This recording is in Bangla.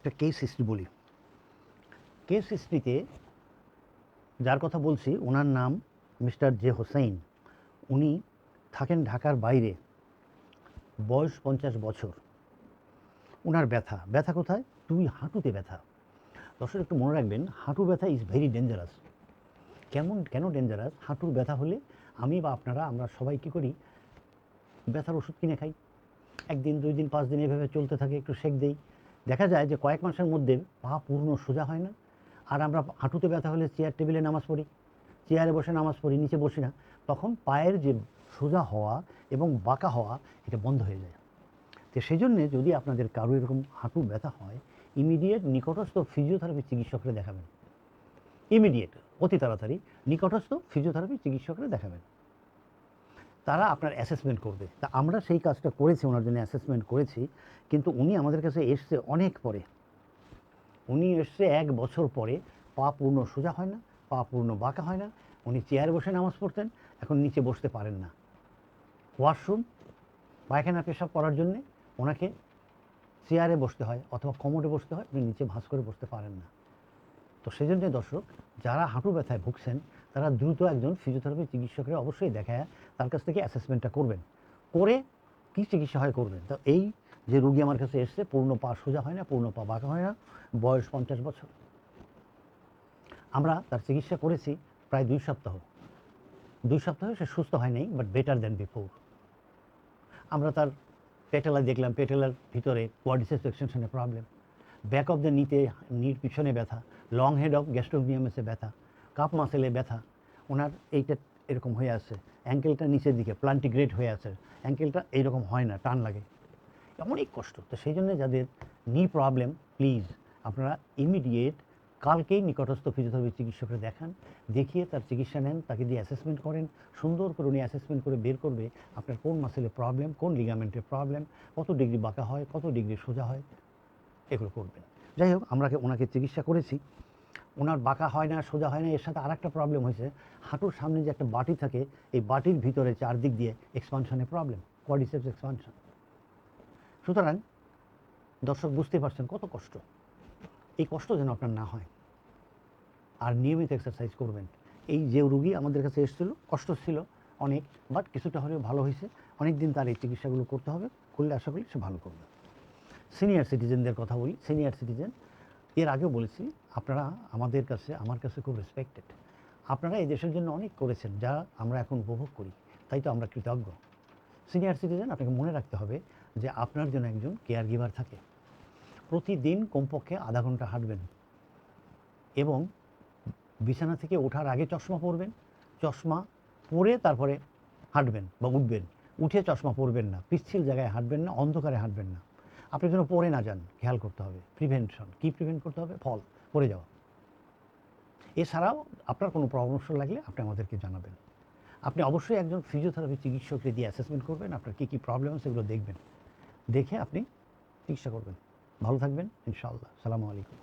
একটা কেস হিস্ট্রি বলি। কেস হিস্ট্রিতে যার কথা বলছি ওনার নাম মিস্টার জে হোসেইন। উনি থাকেন ঢাকার বাইরে, বয়স 50 বছর। ওনার ব্যথা কোথায়? হাঁটুতে ব্যথা। দর্শক একটু মনে রাখবেন, হাঁটু ব্যথা ইজ ভেরি ডেঞ্জারাস। কেন ডেঞ্জারাস? হাঁটুর ব্যথা হলে আমি বা আপনারা আমরা সবাই কী করি? ব্যথার ওষুধ কিনে খাই। 1 দিন 2 দিন 5 দিন এভাবে চলতে থাকে, একটু সেঁক দেই। দেখা যায় যে কয়েক মাসের মধ্যে পা পূর্ণ সোজা হয় না। আর আমরা হাঁটুতে ব্যথা হলে চেয়ার টেবিলে নামাজ পড়ি, চেয়ারে বসে নামাজ পড়ি, নিচে বসি না। তখন পায়ের যে সোজা হওয়া এবং বাঁকা হওয়া এটা বন্ধ হয়ে যায়। তো সেই জন্যে যদি আপনাদের কারো এরকম হাঁটু ব্যথা হয়, ইমিডিয়েট নিকটস্থ ফিজিওথেরাপি চিকিৎসকরে দেখাবেন। ইমিডিয়েট, অতি তাড়াতাড়ি নিকটস্থ ফিজিওথেরাপি চিকিৎসকরে দেখাবেন। তারা আপনার অ্যাসেসমেন্ট করবে। তা আমরা সেই কাজটা করেছি, ওনার জন্য অ্যাসেসমেন্ট করেছি। কিন্তু উনি আমাদের কাছে এসছে অনেক পরে। উনি এসছে 1 বছর পরে। পা পূর্ণ সোজা হয় না, পা পূর্ণ বাঁকা হয় না। উনি চেয়ারে বসে নামাজ পড়তেন, এখন নিচে বসতে পারেন না। ওয়াশরুম, পায়খানা পেশাব করার জন্যে ওনাকে চেয়ারে বসতে হয় অথবা কোমরে বসতে হয়, উনি নিচে ভাঁজ করে বসতে পারেন না। তো সেই জন্য দর্শক, যারা হাঁটু ব্যথায় ভুগছেন তারা দ্রুত একজন ফিজিওথেরাপি চিকিৎসকের অবশ্যই দেখায় তার কাছ থেকে অ্যাসেসমেন্টটা করবেন, করে কী চিকিৎসা হয় করবেন। তো এই যে রুগী আমার কাছে এসছে, পূর্ণ পা সোজা হয় না, পূর্ণ পা বাঁকা হয় না, বয়স 50 বছর। আমরা তার চিকিৎসা করেছি প্রায় 2 সপ্তাহ। 2 সপ্তাহে সে সুস্থ হয় নাই, বাট বেটার দ্যান বিফোর। আমরা তার পেটেলা দেখলাম, পেটেলার ভিতরে কোয়াড্রিসেপস এক্সটেনশনে problem, back of the knee পিছনে ব্যথা, লং হেড অফ গ্যাস্ট্রোনিয়ামেসে ব্যথা, কাপ মাসেলে ব্যথা। ওনার এইটা এরকম হয়ে আছে, অ্যাঙ্কেলটা নিচের দিকে প্লান্টিগ্রেট হয়ে আছে, অ্যাঙ্কেলটা এইরকম হয় না, টান লাগে, অনেক কষ্ট। তো সেই জন্য যাদের নি প্রবলেম, প্লিজ আপনারা ইমিডিয়েট কালকেই নিকটস্থ ফিজিওথেরাপি চিকিৎসককে দেখান, দেখিয়ে তার চিকিৎসা নেন, তাকে দিয়ে অ্যাসেসমেন্ট করেন। সুন্দর করে উনি অ্যাসেসমেন্ট করে বের করবে আপনার কোন মাসেলে প্রবলেম, কোন লিগামেন্টের প্রবলেম, কত ডিগ্রি বাঁকা হয়, কত ডিগ্রি সোজা হয়, এগুলো করবেন। যাই হোক, আমরা ওনাকে চিকিৎসা করেছি। ওনার বাঁকা হয় না, সোজা হয় না। এর সাথে আরেকটা প্রবলেম হয়েছে, হাঁটুর সামনে যে একটা বাটি থাকে, এই বাটির ভিতরে চারদিক দিয়ে এক্সপানশনের প্রবলেম, কোয়াড্রিসেপস এক্সপানশন। সুতরাং দর্শক বুঝতে পারছেন কত কষ্ট। এই কষ্ট যেন আপনার না হয়, আর নিয়মিত এক্সারসাইজ করবেন। এই যে রুগী আমাদের কাছে এসেছিল, কষ্ট ছিল অনেক, বাট কিছুটা হলেও ভালো হয়েছে। অনেক দিন তার এই চিকিৎসাগুলো করতে হবে, করলে আশা করি সে ভালো করবে। সিনিয়র সিটিজেনদের কথা বলি। সিনিয়র সিটিজেন, এর আগেও বলেছি, আপনারা আমার কাছে খুব রেসপেক্টেড। আপনারা এই দেশের জন্য অনেক করেছেন, যা আমরা এখন উপভোগ করি, তাই তো আমরা কৃতজ্ঞ। সিনিয়র সিটিজেন, আপনাকে মনে রাখতে হবে যে আপনার জন্য একজন কেয়ার গিভার থাকে। প্রতিদিন কমপক্ষে আধা ঘন্টা হাঁটবেন এবং বিছানা থেকে ওঠার আগে চশমা পরবেন, চশমা পরে তারপরে হাঁটবেন বা উঠবেন। উঠে চশমা পরবেন না, পিচ্ছিল জায়গায় হাঁটবেন না, অন্ধকারে হাঁটবেন না। আপনি যেন পড়ে না যান, খেয়াল করতে হবে। প্রিভেনশন কী প্রিভেন্ট করতে হবে? ফল, পড়ে যাওয়া। এছাড়াও আপনার কোনো পরামর্শ লাগলে আপনি আমাদেরকে জানাবেন। আপনি অবশ্যই একজন ফিজিওথেরাপি চিকিৎসককে দিয়ে অ্যাসেসমেন্ট করবেন, আপনার কী কী প্রবলেম আছে সেগুলো দেখবেন, দেখে আপনি চিকিৎসা করবেন। ভালো থাকবেন ইনশাআল্লাহ। আসসালামু আলাইকুম।